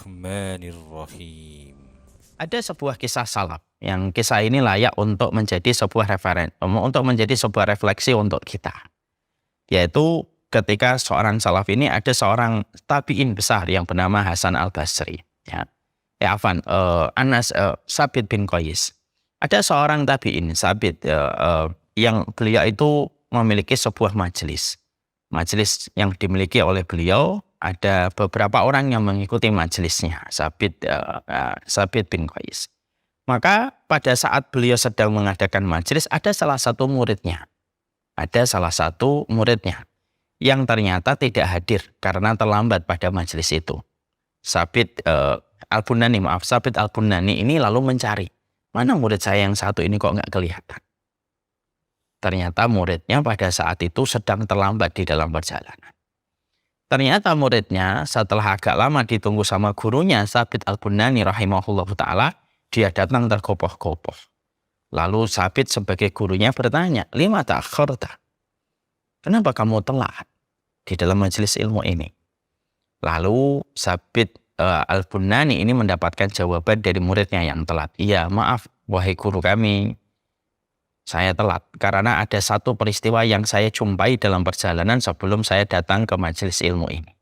Bismillahirrahmanirrahim. Ada sebuah kisah salaf yang kisah ini layak untuk menjadi sebuah untuk menjadi sebuah refleksi untuk kita. Yaitu ketika seorang salaf ini ada seorang tabi'in besar yang bernama Hasan al-Basri. Sabit bin Qais. Ada seorang tabi'in Sabit yang beliau itu memiliki sebuah majelis. Majelis yang dimiliki oleh beliau, ada beberapa orang yang mengikuti majelisnya, Sabit bin Qais. Maka pada saat beliau sedang mengadakan majelis, ada salah satu muridnya. Yang ternyata tidak hadir karena terlambat pada majelis itu. Sabit al-Bunani ini lalu mencari, mana murid saya yang satu ini kok nggak kelihatan. Ternyata muridnya pada saat itu sedang terlambat di dalam perjalanan. Ternyata muridnya setelah agak lama ditunggu sama gurunya, Sabit al-Bunani rahimahullahu ta'ala, dia datang tergopoh-gopoh. Lalu Sabit sebagai gurunya bertanya, "Lima ta'akhirta?" Kenapa kamu telat di dalam majelis ilmu ini? Lalu Sabit al-Bunani ini mendapatkan jawaban dari muridnya yang telat. "Iya, maaf wahai guru kami, saya telat karena ada satu peristiwa yang saya jumpai dalam perjalanan sebelum saya datang ke majelis ilmu ini."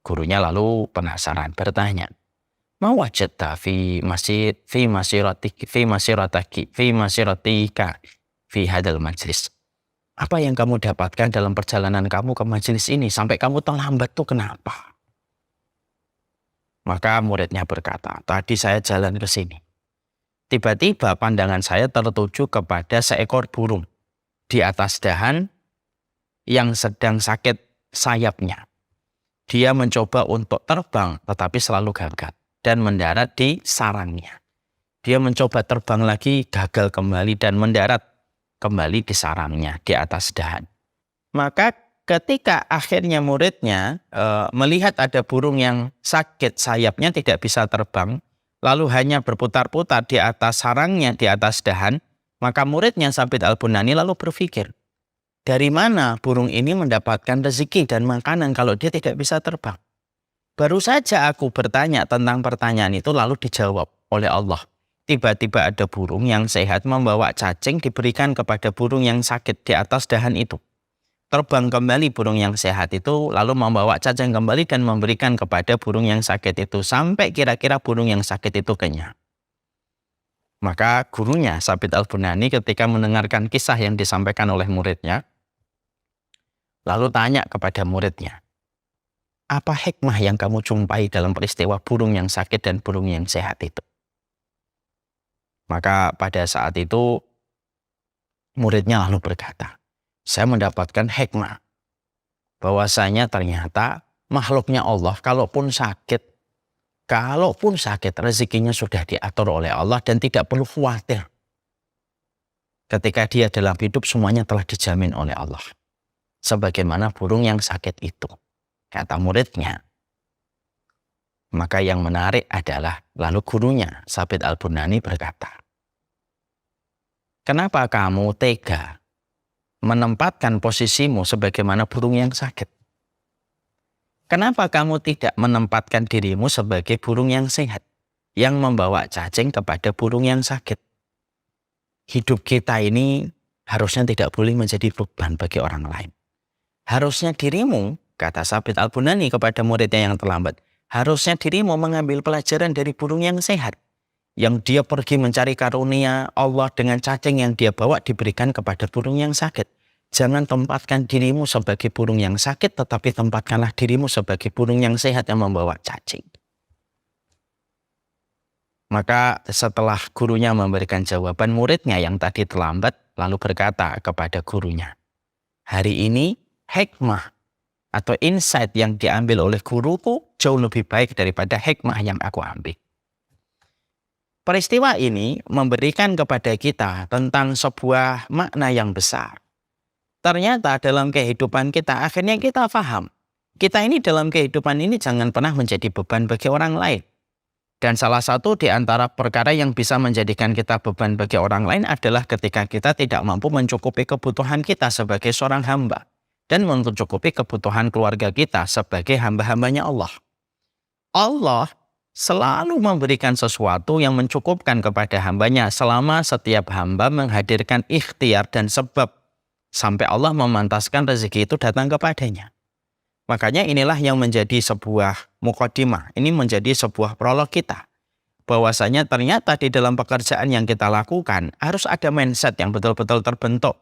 Gurunya lalu penasaran bertanya, "Ma wajadta fi masiratika fi hadal majlis?" Apa yang kamu dapatkan dalam perjalanan kamu ke majelis ini sampai kamu terlambat tuh kenapa? Maka muridnya berkata, "Tadi saya jalan ke sini. Tiba-tiba pandangan saya tertuju kepada seekor burung di atas dahan yang sedang sakit sayapnya. Dia mencoba untuk terbang tetapi selalu gagal dan mendarat di sarangnya. Dia mencoba terbang lagi, gagal kembali dan mendarat kembali di sarangnya di atas dahan." Maka ketika akhirnya muridnya melihat ada burung yang sakit sayapnya tidak bisa terbang, lalu hanya berputar-putar di atas sarangnya, di atas dahan, maka muridnya Sabit al-Bunani lalu berpikir, dari mana burung ini mendapatkan rezeki dan makanan kalau dia tidak bisa terbang? Baru saja aku bertanya tentang pertanyaan itu lalu dijawab oleh Allah. Tiba-tiba ada burung yang sehat membawa cacing diberikan kepada burung yang sakit di atas dahan itu. Terbang kembali burung yang sehat itu lalu membawa cacing kembali dan memberikan kepada burung yang sakit itu sampai kira-kira burung yang sakit itu kenyang. Maka gurunya Sabit al-Bunani ketika mendengarkan kisah yang disampaikan oleh muridnya, lalu tanya kepada muridnya, "Apa hikmah yang kamu jumpai dalam peristiwa burung yang sakit dan burung yang sehat itu?" Maka pada saat itu muridnya lalu berkata, "Saya mendapatkan hikmah bahwasanya ternyata makhluknya Allah kalaupun sakit rezekinya sudah diatur oleh Allah dan tidak perlu khawatir. Ketika dia dalam hidup semuanya telah dijamin oleh Allah. Sebagaimana burung yang sakit itu," kata muridnya. Maka yang menarik adalah lalu gurunya Sabit al-Bunani berkata, "Kenapa kamu tega menempatkan posisimu sebagaimana burung yang sakit? Kenapa kamu tidak menempatkan dirimu sebagai burung yang sehat, yang membawa cacing kepada burung yang sakit? Hidup kita ini harusnya tidak boleh menjadi beban bagi orang lain. Harusnya dirimu," kata Sabit al-Bunani kepada muridnya yang terlambat, "harusnya dirimu mengambil pelajaran dari burung yang sehat, yang dia pergi mencari karunia Allah dengan cacing yang dia bawa diberikan kepada burung yang sakit. Jangan tempatkan dirimu sebagai burung yang sakit, tetapi tempatkanlah dirimu sebagai burung yang sehat yang membawa cacing." Maka setelah gurunya memberikan jawaban, muridnya yang tadi terlambat lalu berkata kepada gurunya, "Hari ini hikmah atau insight yang diambil oleh guruku jauh lebih baik daripada hikmah yang aku ambil." Peristiwa ini memberikan kepada kita tentang sebuah makna yang besar. Ternyata dalam kehidupan kita akhirnya kita paham, kita ini dalam kehidupan ini jangan pernah menjadi beban bagi orang lain. Dan salah satu di antara perkara yang bisa menjadikan kita beban bagi orang lain adalah ketika kita tidak mampu mencukupi kebutuhan kita sebagai seorang hamba dan mencukupi kebutuhan keluarga kita sebagai hamba-hambanya Allah. Allah selalu memberikan sesuatu yang mencukupkan kepada hambanya selama setiap hamba menghadirkan ikhtiar dan sebab sampai Allah memantaskan rezeki itu datang kepadanya. Makanya inilah yang menjadi sebuah muqaddimah, ini menjadi sebuah prolog kita. Bahwasanya ternyata di dalam pekerjaan yang kita lakukan harus ada mindset yang betul-betul terbentuk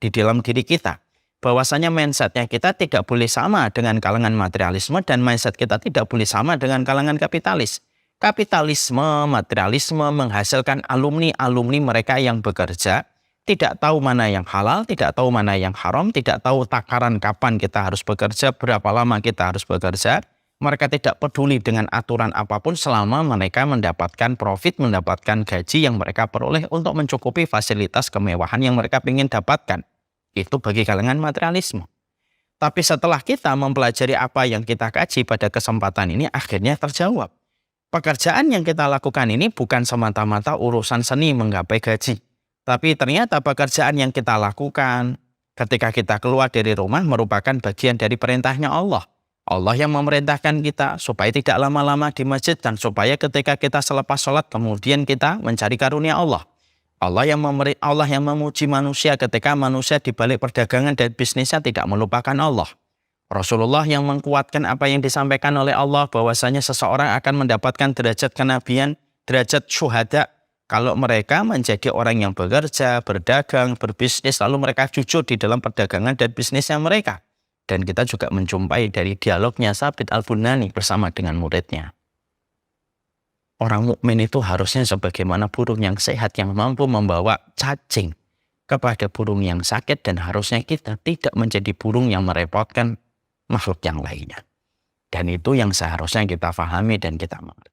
di dalam diri kita. Bahwasanya mindsetnya kita tidak boleh sama dengan kalangan materialisme dan mindset kita tidak boleh sama dengan kalangan kapitalis. Kapitalisme, materialisme menghasilkan alumni-alumni mereka yang bekerja, tidak tahu mana yang halal, tidak tahu mana yang haram, tidak tahu takaran kapan kita harus bekerja, berapa lama kita harus bekerja. Mereka tidak peduli dengan aturan apapun selama mereka mendapatkan profit, mendapatkan gaji yang mereka peroleh untuk mencukupi fasilitas kemewahan yang mereka ingin dapatkan. Itu bagi kalangan materialisme. Tapi setelah kita mempelajari apa yang kita kaji pada kesempatan ini, akhirnya terjawab. Pekerjaan yang kita lakukan ini bukan semata-mata urusan seni menggapai gaji. Tapi ternyata pekerjaan yang kita lakukan ketika kita keluar dari rumah merupakan bagian dari perintahnya Allah. Allah yang memerintahkan kita supaya tidak lama-lama di masjid dan supaya ketika kita selepas sholat kemudian kita mencari karunia Allah. Allah yang memuji manusia ketika manusia di balik perdagangan dan bisnisnya tidak melupakan Allah. Rasulullah yang menguatkan apa yang disampaikan oleh Allah bahwasanya seseorang akan mendapatkan derajat kenabian, derajat syuhada kalau mereka menjadi orang yang bekerja, berdagang, berbisnis, lalu mereka jujur di dalam perdagangan dan bisnisnya mereka. Dan kita juga menjumpai dari dialognya Tsabit Al-Bunani bersama dengan muridnya. Orang mukmin itu harusnya sebagaimana burung yang sehat yang mampu membawa cacing kepada burung yang sakit, dan harusnya kita tidak menjadi burung yang merepotkan makhluk yang lainnya. Dan itu yang seharusnya kita pahami dan kita mengerti.